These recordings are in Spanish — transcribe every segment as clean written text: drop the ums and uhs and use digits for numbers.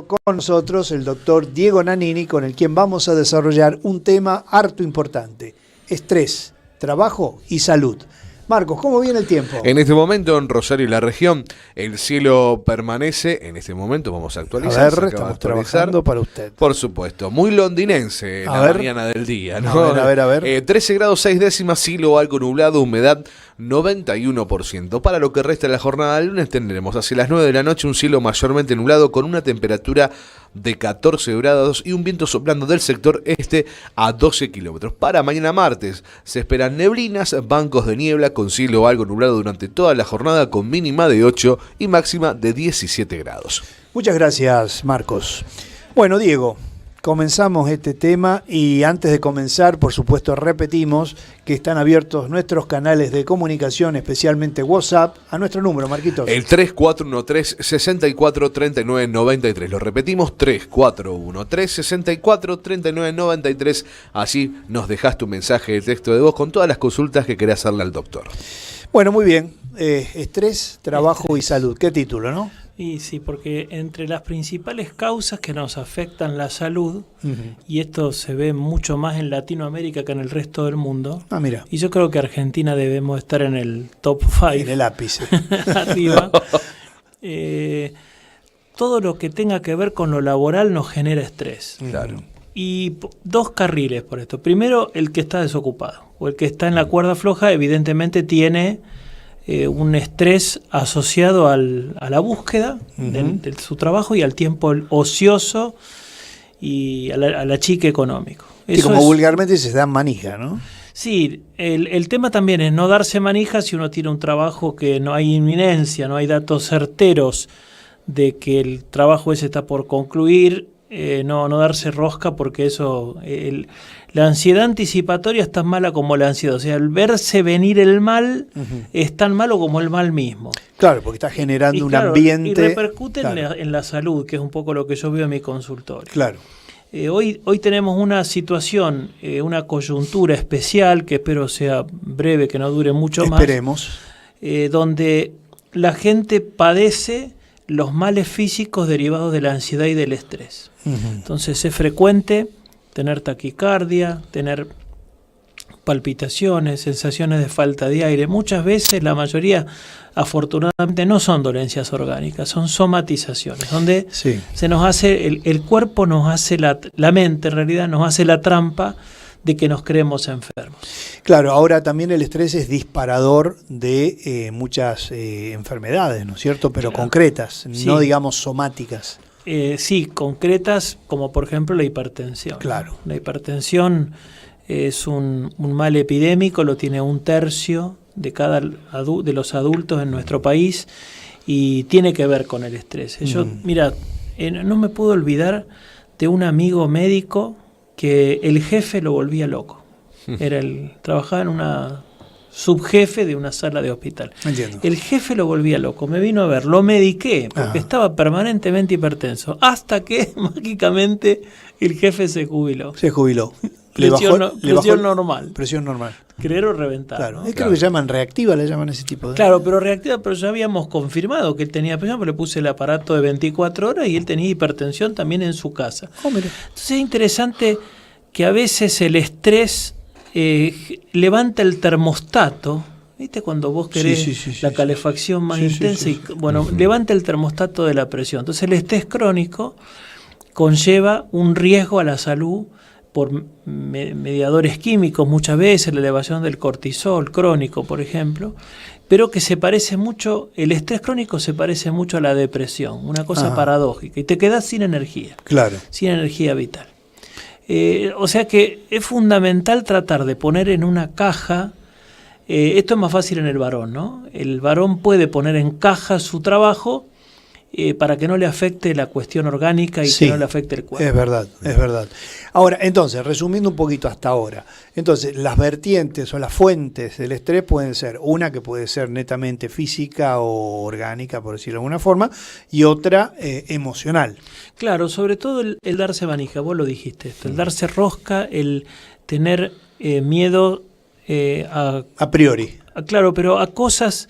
lado con nosotros el doctor Diego Nannini, con el quien vamos a desarrollar un tema harto importante: estrés, trabajo y salud. Marcos, ¿cómo viene el tiempo? En este momento en Rosario y la región el cielo permanece, en este momento vamos a actualizar. A ver, estamos trabajando para usted. Por supuesto, muy londinense la mañana del día, ¿no? A ver. 13 grados 6 décimas, cielo algo nublado, humedad 91%. Para lo que resta de la jornada del lunes tendremos hacia las 9 de la noche un cielo mayormente nublado con una temperatura de 14 grados y un viento soplando del sector este a 12 kilómetros. Para mañana martes se esperan neblinas, bancos de niebla con cielo algo nublado durante toda la jornada con mínima de 8 y máxima de 17 grados. Muchas gracias, Marcos. Bueno, Diego, comenzamos este tema y antes de comenzar, por supuesto, repetimos que están abiertos nuestros canales de comunicación, especialmente WhatsApp, a nuestro número, Marquitos. El 3413-643993. Lo repetimos, 3413-643993. Así nos dejas tu mensaje de texto de voz con todas las consultas que querés hacerle al doctor. Bueno, muy bien. Estrés, trabajo y salud. ¿Qué título, no? Y sí, porque entre las principales causas que nos afectan la salud, y esto se ve mucho más en Latinoamérica que en el resto del mundo, mira. Y yo creo que Argentina debemos estar en el top 5. En el ápice. Arriba. Todo lo que tenga que ver con lo laboral nos genera estrés. Claro. Y dos carriles por esto. Primero, el que está desocupado, o el que está en la cuerda floja, evidentemente tiene un estrés asociado a la búsqueda de su trabajo y al tiempo ocioso y a la chique económico. Y como vulgarmente se dan manija, ¿no? Sí, el tema también es no darse manija si uno tiene un trabajo que no hay inminencia, no hay datos certeros de que el trabajo ese está por concluir. No darse rosca, porque eso, la ansiedad anticipatoria es tan mala como la ansiedad. O sea, el verse venir el mal es tan malo como el mal mismo. Claro, porque está generando un ambiente. Y repercute claro. en la salud, que es un poco lo que yo veo en mi consultorio. Claro. Hoy tenemos una situación, una coyuntura especial, que espero sea breve, que no dure mucho más. Esperemos. Donde la gente padece los males físicos derivados de la ansiedad y del estrés. Entonces es frecuente tener taquicardia, tener palpitaciones, sensaciones de falta de aire. Muchas veces, la mayoría, afortunadamente, no son dolencias orgánicas, son somatizaciones, donde se nos hace, el cuerpo nos hace, la mente en realidad nos hace la trampa de que nos creemos enfermos. Claro, ahora también el estrés es disparador de muchas enfermedades, ¿no es cierto? Pero claro, concretas, sí, no digamos somáticas. Sí, concretas, como por ejemplo la hipertensión. Claro. La hipertensión es un mal epidémico, lo tiene 1/3 de los adultos en nuestro país y tiene que ver con el estrés. Yo, mira, no me puedo olvidar de un amigo médico que el jefe lo volvía loco. Trabajaba en una subjefe de una sala de hospital. Entiendo. El jefe lo volvía loco, me vino a ver, lo mediqué porque estaba permanentemente hipertenso, hasta que mágicamente el jefe se jubiló. Se jubiló. Presión normal. Presión normal. Creer o reventar. Claro. ¿no? Creo que llaman reactiva, le llaman ese tipo de... Claro, pero reactiva, pero ya habíamos confirmado que él tenía presión, pero le puse el aparato de 24 horas y él tenía hipertensión también en su casa. Entonces es interesante que a veces el estrés levanta el termostato, ¿viste? Cuando vos querés la calefacción más intensa, y levanta el termostato de la presión. Entonces el estrés crónico conlleva un riesgo a la salud por mediadores químicos, muchas veces la elevación del cortisol crónico, por ejemplo, pero que se parece mucho, el estrés crónico se parece mucho a la depresión, una cosa paradójica, y te quedas sin energía, sin energía vital. O sea que es fundamental tratar de poner en una caja, esto es más fácil en el varón, ¿no? El varón puede poner en caja su trabajo para que no le afecte la cuestión orgánica y que no le afecte el cuerpo. Es verdad, es verdad. Ahora, entonces, resumiendo un poquito hasta ahora, entonces las vertientes o las fuentes del estrés pueden ser una que puede ser netamente física o orgánica, por decirlo de alguna forma, y otra emocional. Claro, sobre todo el darse manija, vos lo dijiste esto, el darse rosca, el tener miedo a priori. Claro, pero a cosas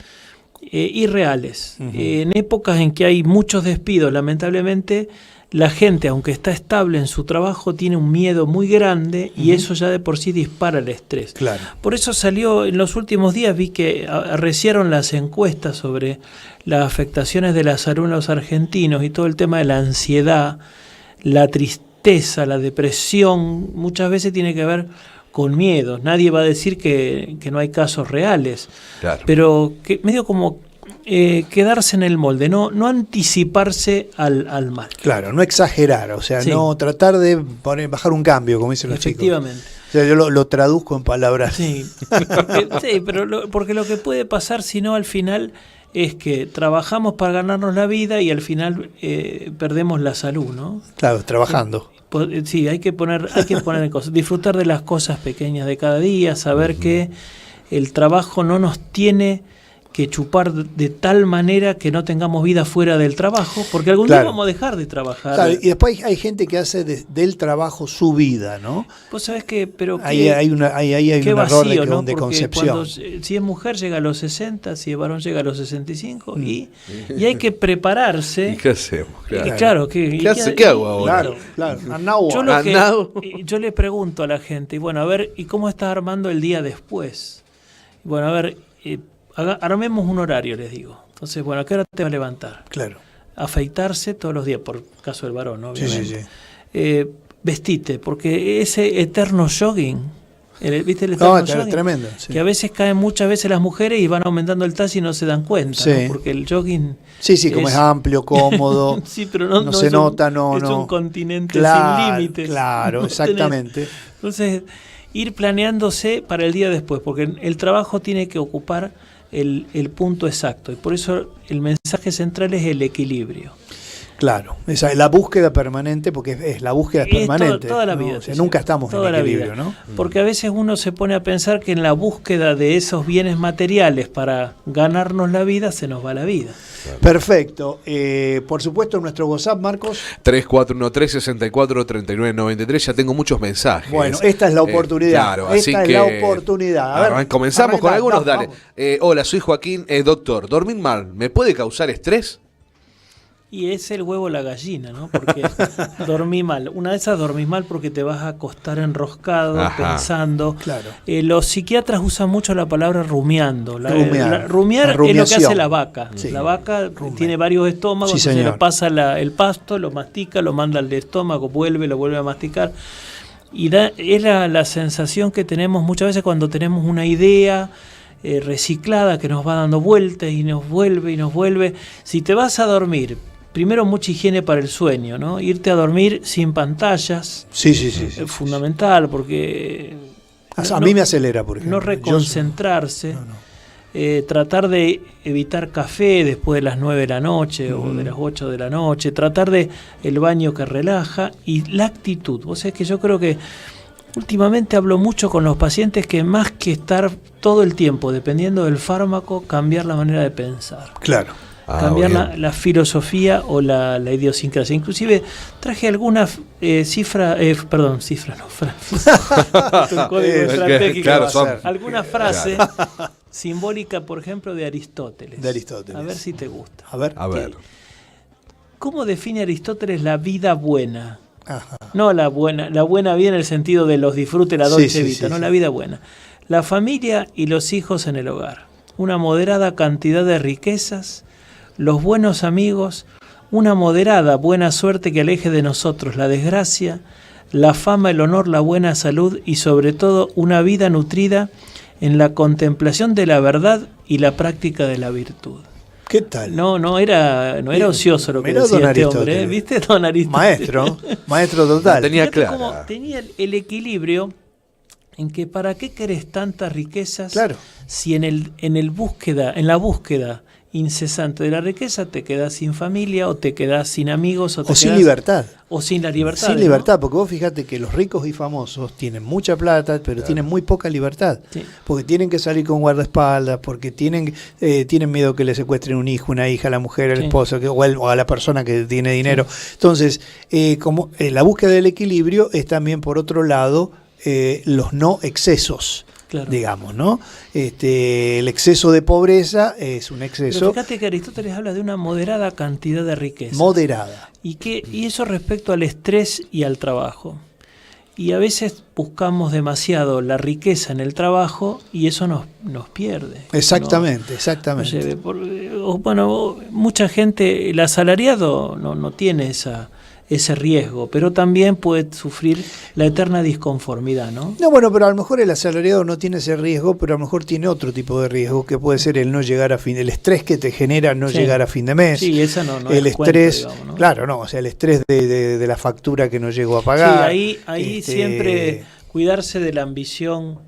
irreales. En épocas en que hay muchos despidos, lamentablemente, la gente, aunque está estable en su trabajo, tiene un miedo muy grande y eso ya de por sí dispara el estrés. Claro. Por eso salió, en los últimos días vi que arreciaron las encuestas sobre las afectaciones de la salud en los argentinos y todo el tema de la ansiedad, la tristeza, la depresión, muchas veces tiene que ver con miedos. Nadie va a decir que no hay casos reales, Claro. pero que medio como quedarse en el molde, no anticiparse al mal. Claro, no exagerar, o sea, Sí. no tratar de bajar un cambio, como dicen los chicos. Efectivamente. O sea, yo lo traduzco en palabras. Sí, sí, pero porque lo que puede pasar si no al final es que trabajamos para ganarnos la vida y al final perdemos la salud, ¿no? Claro, trabajando. Sí, hay que poner en cosas, disfrutar de las cosas pequeñas de cada día, saber que el trabajo no nos tiene que chupar de tal manera que no tengamos vida fuera del trabajo, porque algún día vamos a dejar de trabajar. Claro, y después hay gente que hace del trabajo su vida, ¿no? Vos sabés que, pero Ahí hay un error de ¿no? de Porque concepción. cuando, si es mujer llega a los 60, si es varón llega a los 65 y hay que prepararse. ¿Y qué hacemos? Claro, ¿Qué hago ahora? Claro. Yo le pregunto a la gente, y bueno, a ver, ¿y cómo estás armando el día después? Bueno, a ver, armemos un horario, les digo. Entonces, bueno, ¿a qué hora te vas a levantar? Claro. Afeitarse todos los días, por caso del varón, ¿no? Obviamente. Sí. Vestite, porque ese eterno jogging, ¿viste el eterno jogging? Tremendo. Sí. Que a veces caen muchas veces las mujeres y van aumentando el talle y no se dan cuenta, Sí. ¿no? Porque el jogging... Sí, como es amplio, cómodo, sí, pero no se es nota, es un continente Claro, sin límites. Claro, No exactamente. Entonces, ir planeándose para el día después, porque el trabajo tiene que ocupar el punto exacto. Y por eso el mensaje central es el equilibrio. Claro, esa es la búsqueda permanente, porque es la búsqueda permanente. Toda la ¿no? vida. O sea, nunca estamos toda en equilibrio, la vida. ¿no? Porque a veces uno se pone a pensar que en la búsqueda de esos bienes materiales para ganarnos la vida, se nos va la vida. Perfecto. Por supuesto, nuestro WhatsApp, Marcos. 3413-643993. Ya tengo muchos mensajes. Bueno, esta es la oportunidad. Claro, así esta es que la oportunidad. A ver, comenzamos con algunos. vamos. Dale. Hola, soy Joaquín. Doctor, ¿dormir mal me puede causar estrés? Y es el huevo la gallina, ¿no? Porque dormí mal. Una de esas dormís mal porque te vas a acostar enroscado, pensando. Claro. Los psiquiatras usan mucho la palabra rumiando. Rumiar. Rumiar es lo que hace la vaca. Sí. La vaca tiene varios estómagos, Sí, entonces señor. le pasa el pasto, lo mastica, lo manda al estómago, lo vuelve a masticar. Y es la sensación que tenemos muchas veces cuando tenemos una idea reciclada que nos va dando vueltas y nos vuelve y nos vuelve. Si te vas a dormir, primero mucha higiene para el sueño, ¿no? Irte a dormir sin pantallas. Sí. Es fundamental porque... A mí me acelera, por ejemplo. No reconcentrarse. Tratar de evitar café después de las 9 de la noche o de las 8 de la noche. Tratar de el baño que relaja y la actitud. O sea, es que yo creo que últimamente hablo mucho con los pacientes que más que estar todo el tiempo dependiendo del fármaco, cambiar la manera de pensar. Claro. Cambiar la filosofía o la idiosincrasia. Inclusive traje algunas alguna frase simbólica, por ejemplo, de Aristóteles. A ver si te gusta. A ver. ¿Cómo define Aristóteles la vida buena? Ajá. No la buena vida en el sentido de los disfrutes, la dolce vita, la vida buena. La familia y los hijos en el hogar. Una moderada cantidad de riquezas, los buenos amigos, una moderada buena suerte que aleje de nosotros la desgracia, la fama, el honor, la buena salud y sobre todo una vida nutrida en la contemplación de la verdad y la práctica de la virtud. ¿Qué tal? No era ocioso lo que decía este hombre, ¿viste? Don Aristóteles. Maestro total. Tenía Fíjate claro. cómo tenía el equilibrio en que para qué querés tantas riquezas si en la búsqueda incesante de la riqueza te quedás sin familia o te quedás sin amigos o sin libertad. O sin la libertad. Sin libertad, porque vos fíjate que los ricos y famosos tienen mucha plata, pero tienen muy poca libertad. Sí. Porque tienen que salir con guardaespaldas, porque tienen miedo que le secuestren un hijo, una hija, a la mujer, al esposo o a la persona que tiene dinero. Entonces, la búsqueda del equilibrio es también, por otro lado, los no excesos. Claro. digamos, ¿no? El exceso de pobreza es un Pero exceso fíjate que Aristóteles habla de una moderada cantidad de riqueza. moderada. Y eso respecto al estrés y al trabajo. Y a veces buscamos demasiado la riqueza en el trabajo y eso nos pierde. Exactamente, No exactamente. sé, bueno, mucha gente, el asalariado no tiene ese riesgo, pero también puede sufrir la eterna disconformidad, ¿no? No, bueno, pero a lo mejor el asalariado no tiene ese riesgo, pero a lo mejor tiene otro tipo de riesgo, que puede ser el no llegar a fin, el estrés que te genera no Sí. llegar a fin de mes. Sí, esa no el es cuento, estrés, digamos, ¿no? claro, no, o sea, el estrés de la factura que no llego a Sí, pagar. ahí siempre cuidarse de la ambición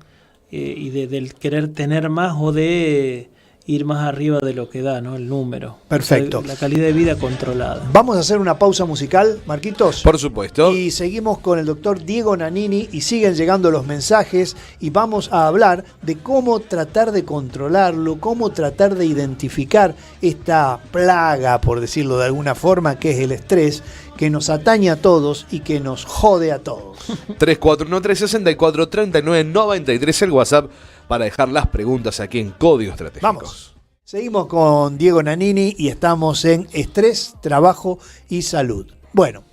y del querer tener más o de ir más arriba de lo que da, ¿no? El número. Perfecto. O sea, la calidad de vida controlada. Vamos a hacer una pausa musical, Marquitos. Por supuesto. Y seguimos con el doctor Diego Nannini y siguen llegando los mensajes y vamos a hablar de cómo tratar de controlarlo, cómo tratar de identificar esta plaga, por decirlo de alguna forma, que es el estrés, que nos atañe a todos y que nos jode a todos. 3413-643993 el WhatsApp para dejar las preguntas aquí en Código Estratégico. Vamos. Seguimos con Diego Nannini y estamos en estrés, trabajo y salud. Bueno,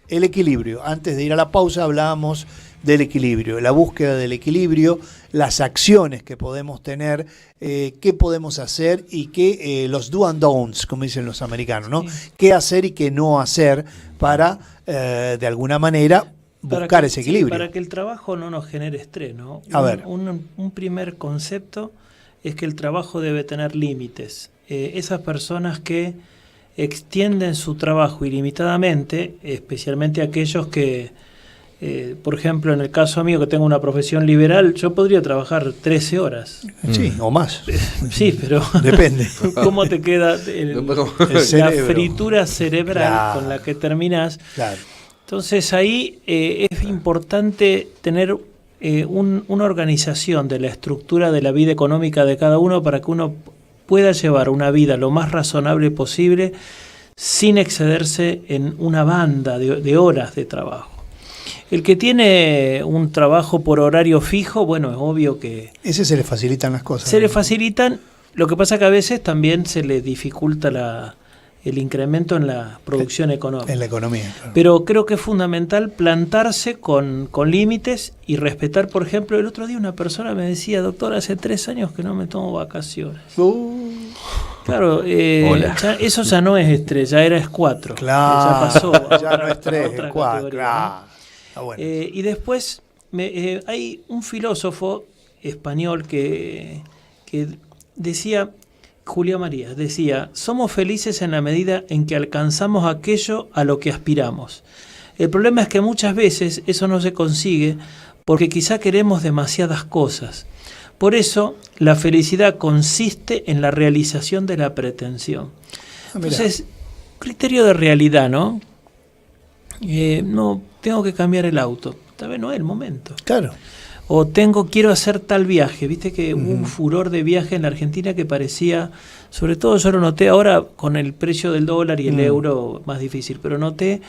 el equilibrio. Antes de ir a la pausa hablábamos del equilibrio, la búsqueda del equilibrio, las acciones que podemos tener, qué podemos hacer y qué los do and don'ts, como dicen los americanos, ¿no? Sí. Qué hacer y qué no hacer para, de alguna manera, buscar ese equilibrio. Para que el trabajo no nos genere estrés, ¿no? A ver. Un primer concepto es que el trabajo debe tener límites. Esas personas que extienden su trabajo ilimitadamente, especialmente aquellos que, por ejemplo, en el caso mío que tengo una profesión liberal, yo podría trabajar 13 horas. Sí, o más. Sí, pero Depende. ¿cómo te queda la cerebro. fritura cerebral Claro. con la que terminás? Claro. Entonces ahí es importante tener una organización de la estructura de la vida económica de cada uno para que uno pueda llevar una vida lo más razonable posible sin excederse en una banda de horas de trabajo. El que tiene un trabajo por horario fijo, bueno, es obvio que Ese se le facilitan las cosas. se le facilitan, lo que pasa que a veces también se le dificulta el incremento en la producción económica. En la economía. Claro. Pero creo que es fundamental plantarse con límites y respetar, por ejemplo, el otro día una persona me decía, doctor, hace 3 años que no me tomo vacaciones. Claro, eso ya no es estrés, ya era S4. Claro, Ya pasó. ya no es 3, otra es 4. categoría, Claro. ¿no? Ah, bueno. Y después hay un filósofo español que decía, Julián Marías, decía, somos felices en la medida en que alcanzamos aquello a lo que aspiramos. El problema es que muchas veces eso no se consigue porque quizá queremos demasiadas cosas. Por eso, la felicidad consiste en la realización de la pretensión. Entonces, criterio de realidad, ¿no? No, tengo que cambiar el auto. Tal vez no es el momento. Claro. O quiero hacer tal viaje. Viste que hubo un furor de viaje en la Argentina que parecía, sobre todo yo lo noté ahora con el precio del dólar y el euro más difícil, pero noté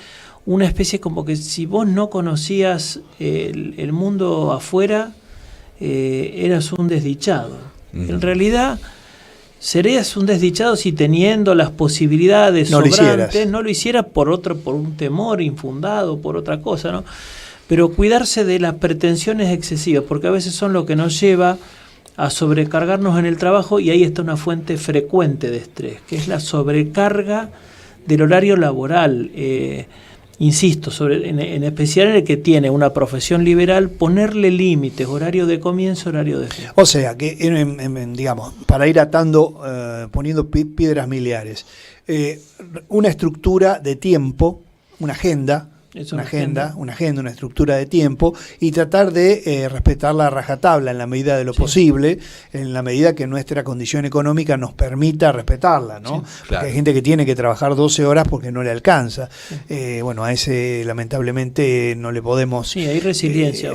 una especie como que si vos no conocías el mundo afuera, eras un desdichado. En realidad, serías un desdichado si teniendo las posibilidades No lo sobrantes, hicieras. no lo hicieras por un temor infundado, por otra cosa, ¿no? Pero cuidarse de las pretensiones excesivas, porque a veces son lo que nos lleva a sobrecargarnos en el trabajo y ahí está una fuente frecuente de estrés, que es la sobrecarga del horario laboral. Insisto, en especial en el que tiene una profesión liberal, ponerle límites, horario de comienzo, horario de fin. O sea, que digamos, para ir atando, poniendo piedras miliares, una estructura de tiempo, una agenda, una estructura de tiempo y tratar de respetarla a rajatabla en la medida de lo posible, en la medida que nuestra condición económica nos permita respetarla, ¿no? Sí, Porque claro. hay gente que tiene que trabajar 12 horas porque no le alcanza. Bueno, a ese lamentablemente no le podemos... Sí, hay resiliencia,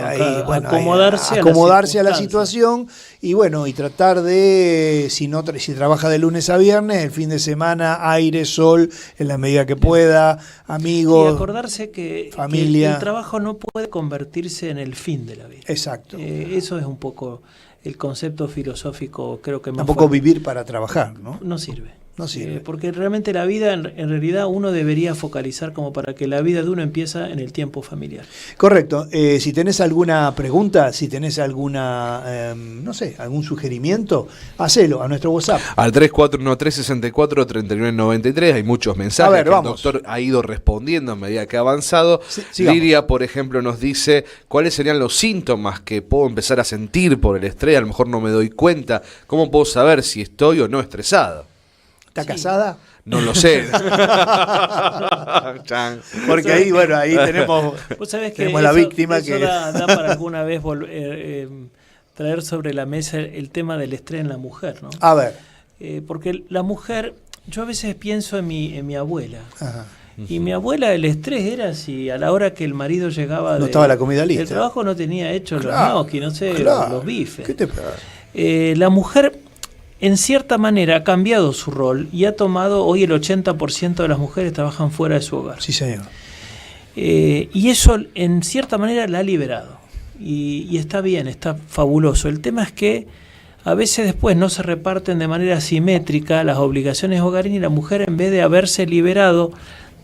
acomodarse a la situación y bueno, y tratar de, si trabaja de lunes a viernes, el fin de semana, aire, sol, en la medida que pueda, amigos. Y acordarse que familia. Que el trabajo no puede convertirse en el fin de la vida. Exacto. Eso es un poco el concepto filosófico, creo que más Tampoco fuerte. vivir para trabajar, ¿no? No sirve. No sirve. Porque realmente la vida, en realidad, uno debería focalizar como para que la vida de uno empieza en el tiempo familiar. Correcto. Si tenés alguna pregunta, si tenés alguna, no sé, algún sugerimiento, hacelo a nuestro WhatsApp. Al 3413643993 hay muchos mensajes A ver, que el vamos. doctor ha ido respondiendo a medida que ha avanzado. Sigamos. Lidia, por ejemplo, nos dice cuáles serían los síntomas que puedo empezar a sentir por el estrés. A lo mejor no me doy cuenta. ¿Cómo puedo saber si estoy o no estresado? ¿Está casada? No lo sé. Chan. Porque ahí, bueno, ahí tenemos, Vos sabés que tenemos la víctima eso que... da para alguna vez traer sobre la mesa el tema del estrés en la mujer, ¿no? A ver. Porque la mujer, yo a veces pienso en mi abuela. Ajá. Y mi abuela, el estrés era si a la hora que el marido llegaba No estaba la comida lista. del trabajo no tenía hecho Claro, los gnocchi, no sé, claro. los bifes. ¿Qué te pasa? La mujer, en cierta manera, ha cambiado su rol y ha tomado, hoy el 80% de las mujeres trabajan fuera de su hogar. Sí, señor. Y eso, en cierta manera, la ha liberado. Y está bien, está fabuloso. El tema es que a veces después no se reparten de manera simétrica las obligaciones hogareñas y la mujer, en vez de haberse liberado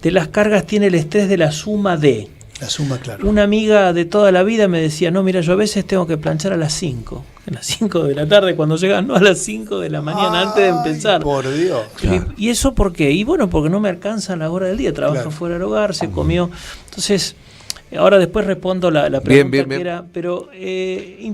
de las cargas, tiene el estrés de la suma de. La suma, claro. Una amiga de toda la vida me decía, no, mira, yo a veces tengo que planchar a las 5 de la tarde cuando llegan, no a las 5 de la mañana antes de empezar. Por Dios. Claro. ¿Y eso por qué? Y bueno, porque no me alcanza la hora del día, trabaja Claro. fuera del hogar, se comió. Entonces, ahora después respondo la pregunta bien, que bien. era, pero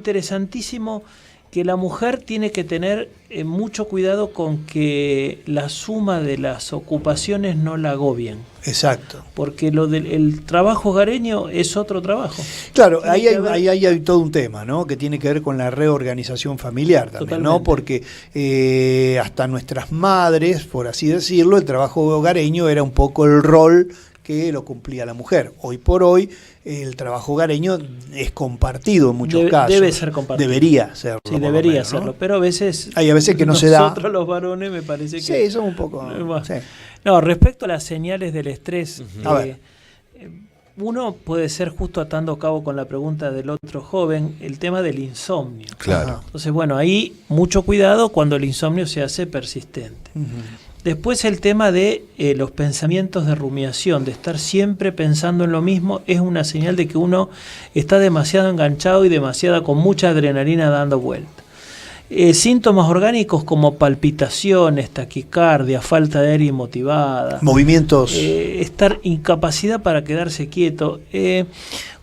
interesantísimo que la mujer tiene que tener mucho cuidado con que la suma de las ocupaciones no la agobien. Exacto. Porque el trabajo hogareño es otro trabajo. Claro, Tiene ahí que hay, haber- ahí hay todo un tema, ¿no? Que tiene que ver con la reorganización familiar también, ¿no? Totalmente. Porque hasta nuestras madres, por así decirlo, el trabajo hogareño era un poco el rol que lo cumplía la mujer. Hoy por hoy el trabajo hogareño es compartido en muchos casos. Debe ser compartido. Debería serlo. Sí, por lo debería menos, ¿no? serlo, pero a veces... Hay a veces que no se da. Nosotros los varones me parece que... Sí, son un poco... Bueno. sí. No, respecto a las señales del estrés, A ver. uno puede ser, justo atando cabo con la pregunta del otro joven, el tema del insomnio. Claro. Ajá. Entonces, bueno, ahí mucho cuidado cuando el insomnio se hace persistente. Ujú. Después el tema de los pensamientos de rumiación, de estar siempre pensando en lo mismo, es una señal de que uno está demasiado enganchado y con mucha adrenalina dando vuelta. Síntomas orgánicos como palpitaciones, taquicardia, falta de aire inmotivada, Movimientos. estar incapacidad para quedarse quieto.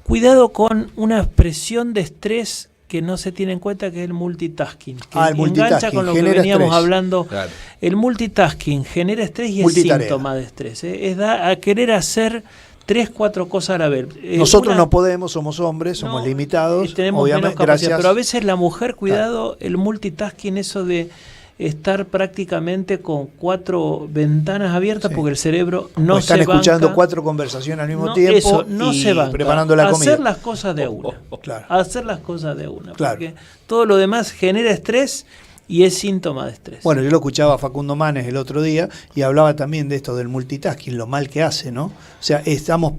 Cuidado con una expresión de estrés que no se tiene en cuenta, que es el multitasking. Que El multitasking engancha con lo que genera veníamos estrés. hablando. Claro. El multitasking genera estrés y es Multitarea. síntoma de estrés. Es a querer hacer 3, 4 cosas a la vez. Nosotros Una- no podemos, somos hombres, somos no, limitados. tenemos obviamente, menos capacidad, gracias. pero a veces la mujer, cuidado, el multitasking, eso de estar prácticamente con 4 ventanas abiertas, Sí. porque el cerebro no O están se escuchando banca. 4 conversaciones al mismo No, tiempo eso, no y se banca. preparando la comida. Hacer las cosas de una. Claro. Hacer las cosas de una. Claro. Porque todo lo demás genera estrés y es síntoma de estrés. Bueno, yo lo escuchaba a Facundo Manes el otro día y hablaba también de esto del multitasking, lo mal que hace, ¿no? O sea, estamos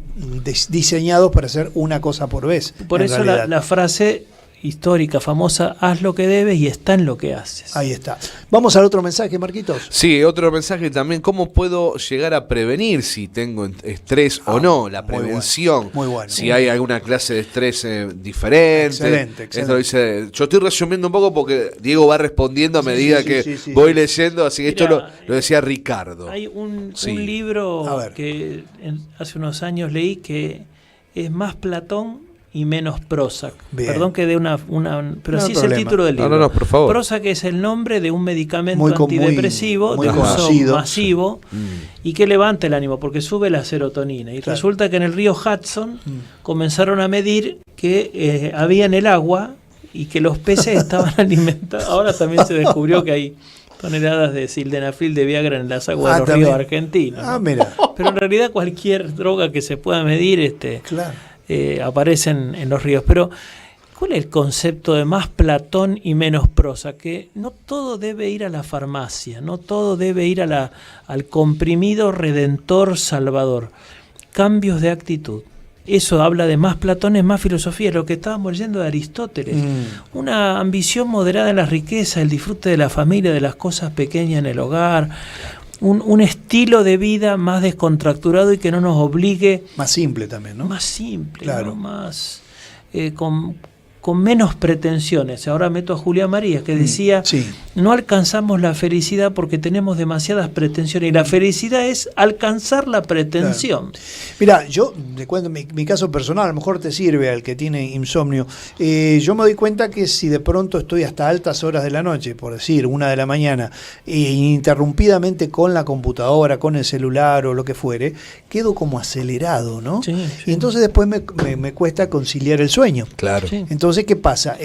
diseñados para hacer una cosa por vez. Por en eso realidad. la frase histórica, famosa, haz lo que debes y está en lo que haces. Ahí está. Vamos al otro mensaje, Marquitos. Sí, otro mensaje también, ¿cómo puedo llegar a prevenir si tengo estrés o no? La muy bueno, prevención. muy bueno. Si hay alguna clase de estrés diferente. Excelente, Esto excelente. dice, yo estoy resumiendo un poco porque Diego va respondiendo a medida sí, que sí, voy sí. leyendo, así que Mira, esto lo decía Ricardo. Hay un Sí. libro A ver. que hace unos años leí que es más Platón y menos Prozac. Bien. Perdón que dé una pero No sí hay es el problema. título del No, libro. no, por favor. Prozac es el nombre de un medicamento Muy antidepresivo muy de uso conocido. masivo y que levanta el ánimo porque sube la serotonina. Y Claro. resulta que en el río Hudson comenzaron a medir que había en el agua y que los peces estaban alimentados. Ahora también se descubrió que hay toneladas de sildenafil de Viagra en las aguas de los también. ríos argentinos. Ah, ¿no? mira. Pero en realidad cualquier droga que se pueda medir Claro. aparece en los ríos. Pero ¿cuál es el concepto de más Platón y menos Prozac? Que no todo debe ir a la farmacia, no todo debe ir al comprimido redentor salvador. Cambios de actitud, eso habla de más Platón, más filosofía, lo que estábamos leyendo de Aristóteles. Una ambición moderada en la riqueza, el disfrute de la familia, de las cosas pequeñas en el hogar, un estilo de vida más descontracturado y que no nos obligue. Más simple también, ¿no? Más simple, claro. ¿no? Más con menos pretensiones. Ahora meto a Julián María, que decía, no alcanzamos la felicidad porque tenemos demasiadas pretensiones, y la felicidad es alcanzar la pretensión. Claro. Mira, yo te cuento mi caso personal, a lo mejor te sirve al que tiene insomnio. Yo me doy cuenta que si de pronto estoy hasta altas horas de la noche, por decir, 1 de la mañana, ininterrumpidamente con la computadora, con el celular o lo que fuere, quedo como acelerado, ¿no? Sí, sí. Y entonces después me cuesta conciliar el sueño. Claro. Sí. Entonces, ¿qué pasa?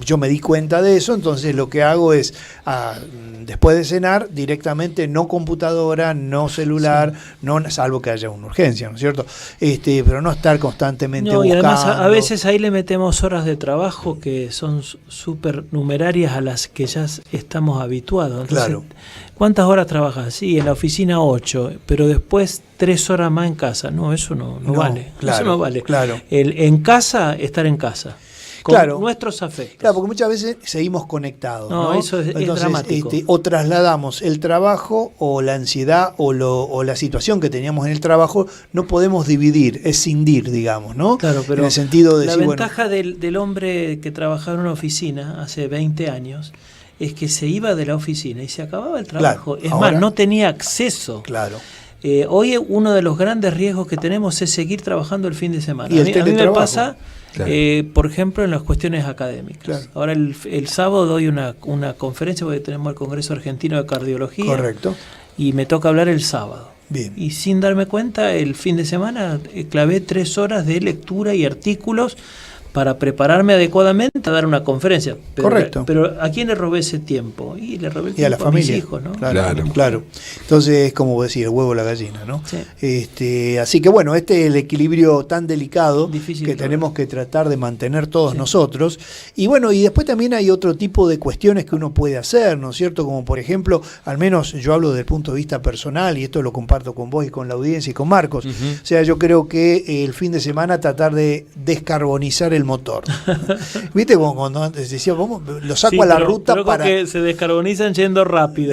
Yo me di cuenta de eso, entonces lo que hago es, después de cenar, directamente no computadora, no celular, no, salvo que haya una urgencia, ¿no es cierto? Pero no estar constantemente buscando. Y además a veces ahí le metemos horas de trabajo que son supernumerarias a las que ya estamos habituados. Entonces, claro. ¿Cuántas horas trabajas? Sí, en la oficina 8, pero después 3 horas más en casa. No, eso no vale. Claro, eso no vale. Claro. En casa, estar en casa. Con nuestros afectos. Claro, porque muchas veces seguimos conectados. No, eso es dramático. O trasladamos el trabajo o la ansiedad o la situación que teníamos en el trabajo, no podemos dividir, escindir, digamos, ¿no? Claro, pero en el sentido de la decir, ventaja del hombre que trabajaba en una oficina hace 20 años es que se iba de la oficina y se acababa el trabajo. Claro, es más, no tenía acceso. Claro. Hoy uno de los grandes riesgos que tenemos es seguir trabajando el fin de semana. ¿Y a mí me pasa... Claro. Por ejemplo, en las cuestiones académicas. Claro. Ahora el sábado doy una conferencia porque tenemos el Congreso Argentino de Cardiología. Correcto. Y me toca hablar el sábado. Bien. Y sin darme cuenta, el fin de semana clavé 3 horas de lectura y artículos para prepararme adecuadamente a dar una conferencia. Correcto. Pero ¿a quién le robé ese tiempo? Y le robé el tiempo a la familia. Mis hijos, ¿no? Claro. Entonces es como decir, el huevo o la gallina, ¿no? Sí. Así que bueno, este es el equilibrio tan delicado difícil que tenemos que tratar de mantener todos nosotros. Y bueno, y después también hay otro tipo de cuestiones que uno puede hacer, ¿no es cierto? Como por ejemplo, al menos yo hablo desde el punto de vista personal, y esto lo comparto con vos y con la audiencia y con Marcos. O sea, yo creo que el fin de semana tratar de descarbonizar el motor. ¿Viste? Como cuando antes decía, lo saco a la ruta pero para. Que se descarbonizan yendo rápido.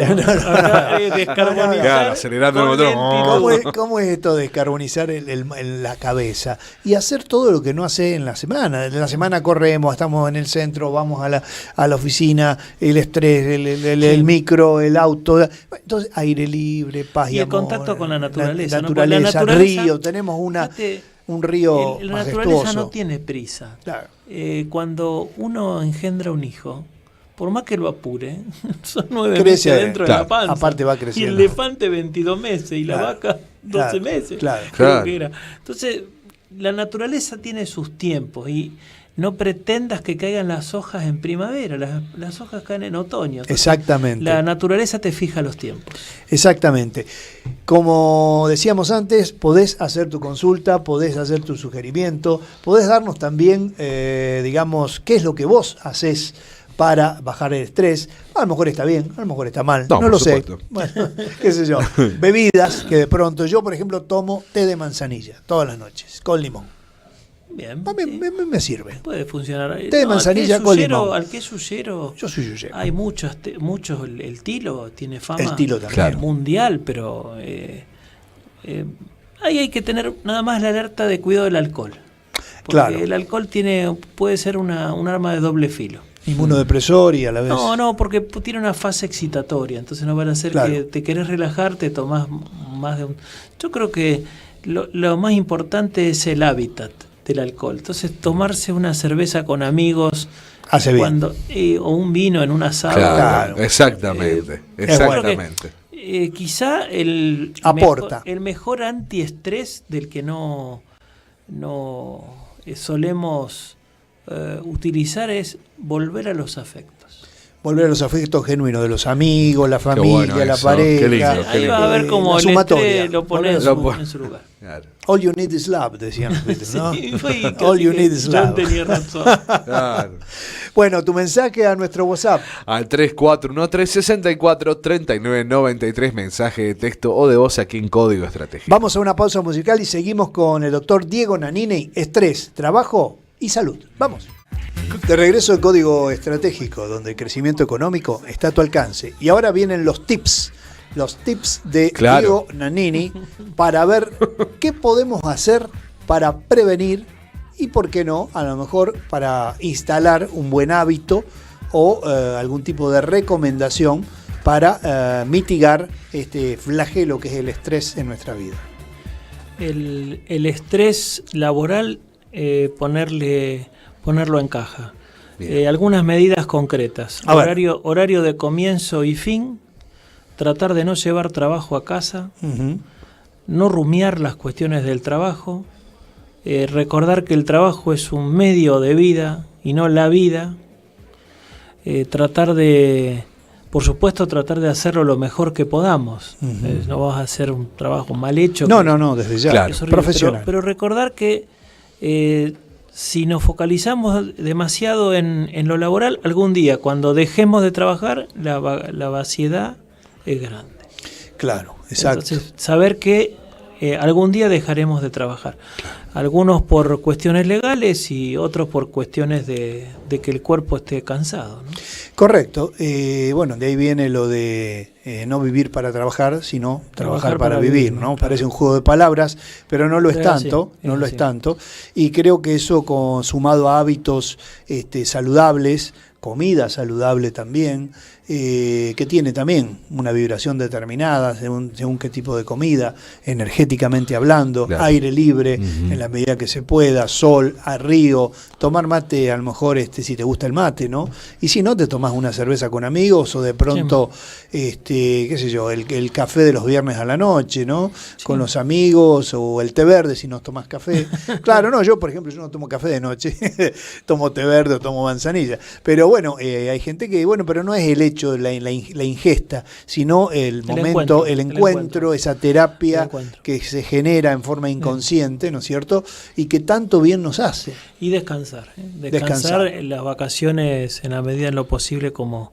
Descarbonizar. Acelerando el motor. ¿Cómo es esto de descarbonizar la cabeza? Y hacer todo lo que no hace en la semana. En la semana corremos, estamos en el centro, vamos a la oficina, el estrés, el micro, el auto. Entonces, aire libre, paz y el amor. contacto con la naturaleza. La naturaleza, río, tenemos un río la majestuoso. Naturaleza no tiene prisa. Claro. Cuando uno engendra un hijo, por más que lo apure, son 9 crece meses dentro de la panza. Aparte va creciendo. Y el elefante 22 meses y la vaca 12 meses. Claro. Que era. Entonces, la naturaleza tiene sus tiempos y no pretendas que caigan las hojas en primavera, las hojas caen en otoño. Entonces, exactamente. La naturaleza te fija los tiempos. Exactamente. Como decíamos antes, podés hacer tu consulta, podés hacer tu sugerimiento, podés darnos también, digamos, qué es lo que vos hacés para bajar el estrés. A lo mejor está bien, a lo mejor está mal, no lo sé. Bueno, qué sé yo. Bebidas que de pronto, yo por ejemplo tomo té de manzanilla todas las noches, con limón. Bien, me sirve. Puede funcionar. Té de manzanilla con limón. Al queso yuyero, yo soy yuyero. Hay muchos, el tilo tiene fama el tilo también. Mundial, pero ahí hay que tener nada más la alerta de cuidado del alcohol. Porque el alcohol puede ser un arma de doble filo. Inmunodepresor y a la vez. No, porque tiene una fase excitatoria, entonces no van a ser que te querés relajar, te tomás más de un. Yo creo que lo más importante es el hábitat del alcohol. Entonces, tomarse una cerveza con amigos hace bien. O un vino en un asado. Claro, exactamente. Quizá el mejor antiestrés del que no solemos utilizar es volver a los afectos. Volver a los afectos genuinos de los amigos, la familia, la pareja. Qué lindo, ahí va a ver cómo el estrés lo pone en su lugar. Claro. All you need is love, decían los Beatles, ¿no? Sí, All you need is love. John tenía razón. Claro. Bueno, tu mensaje a nuestro WhatsApp. Al 3413-64-3993, mensaje de texto o de voz aquí en Código Estratégico. Vamos a una pausa musical y seguimos con el doctor Diego Nannini. Estrés, trabajo y salud. Vamos. De regreso al Código Estratégico, donde el crecimiento económico está a tu alcance. Y ahora vienen los tips de Diego Nannini para ver qué podemos hacer para prevenir y, por qué no, a lo mejor para instalar un buen hábito o algún tipo de recomendación para mitigar este flagelo que es el estrés en nuestra vida. El estrés laboral, ponerlo en caja. Algunas medidas concretas. Horario de comienzo y fin. Tratar de no llevar trabajo a casa. No rumiar las cuestiones del trabajo. Recordar que el trabajo es un medio de vida y no la vida. Por supuesto, tratar de hacerlo lo mejor que podamos. No vas a hacer un trabajo mal hecho. No, desde ya. Claro. Profesional. Pero recordar que si nos focalizamos demasiado en lo laboral, algún día, cuando dejemos de trabajar, la vaciedad es grande. Claro, exacto. Entonces, saber que algún día dejaremos de trabajar. Algunos por cuestiones legales y otros por cuestiones de que el cuerpo esté cansado, ¿no? Correcto. Bueno, de ahí viene lo de no vivir para trabajar, sino trabajar para vivir, ¿no? Claro. Parece un juego de palabras, pero no lo es tanto, tanto. Y creo que eso, sumado a hábitos saludables, comida saludable también, que tiene también una vibración determinada según qué tipo de comida, energéticamente hablando, claro. Aire libre, en la medida que se pueda, sol, a río, tomar mate a lo mejor si te gusta el mate, ¿no? Y si no, te tomás una cerveza con amigos o de pronto, qué sé yo, el café de los viernes a la noche, ¿no? Sí. Con los amigos, o el té verde si no tomás café. Claro, no, yo por ejemplo, yo no tomo café de noche, tomo té verde o tomo manzanilla, pero bueno, hay gente que, pero no es el hecho de la ingesta, sino el momento, el encuentro, esa terapia que se genera en forma inconsciente, ¿no es cierto? Y que tanto bien nos hace. Y descansar. Descansar en las vacaciones en la medida en lo posible como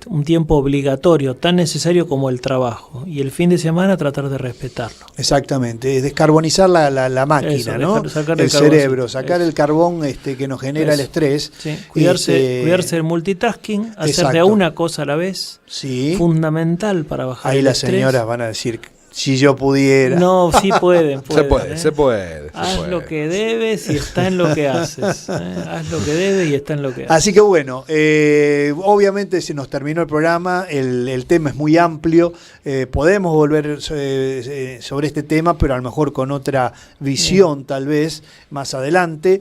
un tiempo obligatorio, tan necesario como el trabajo, y el fin de semana tratar de respetarlo. Exactamente, descarbonizar la máquina, eso, ¿no? Sacar el cerebro, sacar el carbón que nos genera el estrés. Sí. Cuidarse del multitasking, hacer de una cosa a la vez, fundamental para bajar el estrés. Ahí las señoras van a decir, si yo pudiera. No, sí pueden. Se puede. Haz lo que debes y está en lo que haces. Haz lo que debes y está en lo que haces. Así que bueno, obviamente se nos terminó el programa, el tema es muy amplio, podemos volver sobre este tema, pero a lo mejor con otra visión tal vez más adelante.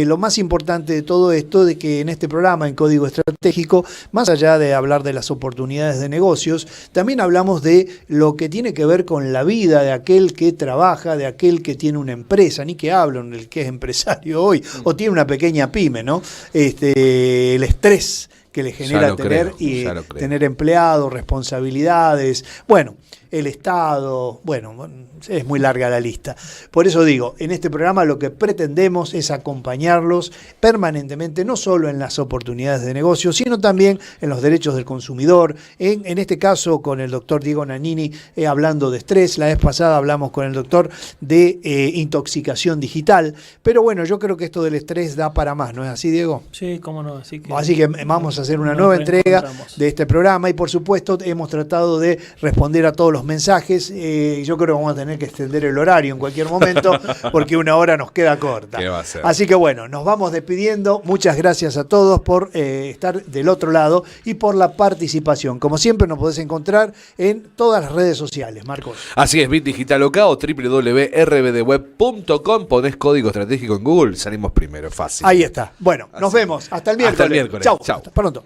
Lo más importante de todo esto, de que en este programa, en Código Estratégico, más allá de hablar de las oportunidades de negocios, también hablamos de lo que tiene que ver con la vida de aquel que trabaja, de aquel que tiene una empresa, ni que hablo en el que es empresario hoy, o tiene una pequeña pyme, ¿no? El estrés que le genera tener empleados, responsabilidades, el Estado, es muy larga la lista. Por eso digo, en este programa lo que pretendemos es acompañarlos permanentemente, no solo en las oportunidades de negocio, sino también en los derechos del consumidor. En este caso, con el doctor Diego Nannini, hablando de estrés. La vez pasada hablamos con el doctor de intoxicación digital. Pero bueno, yo creo que esto del estrés da para más, ¿no es así, Diego? Sí, cómo no. Así que vamos a hacer una nueva entrega de este programa y, por supuesto, hemos tratado de responder a todos los mensajes. Yo creo que vamos a tener que extender el horario en cualquier momento porque una hora nos queda corta. ¿Qué va a ser? Así que bueno, nos vamos despidiendo. Muchas gracias a todos por estar del otro lado y por la participación. Como siempre, nos podés encontrar en todas las redes sociales, Marcos. Así es, Bit Digital OK o www.rbdweb.com. Ponés Código Estratégico en Google, salimos primero, fácil. Ahí está. Bueno, nos vemos. Hasta el miércoles. Hasta el miércoles. Chau. Hasta pronto.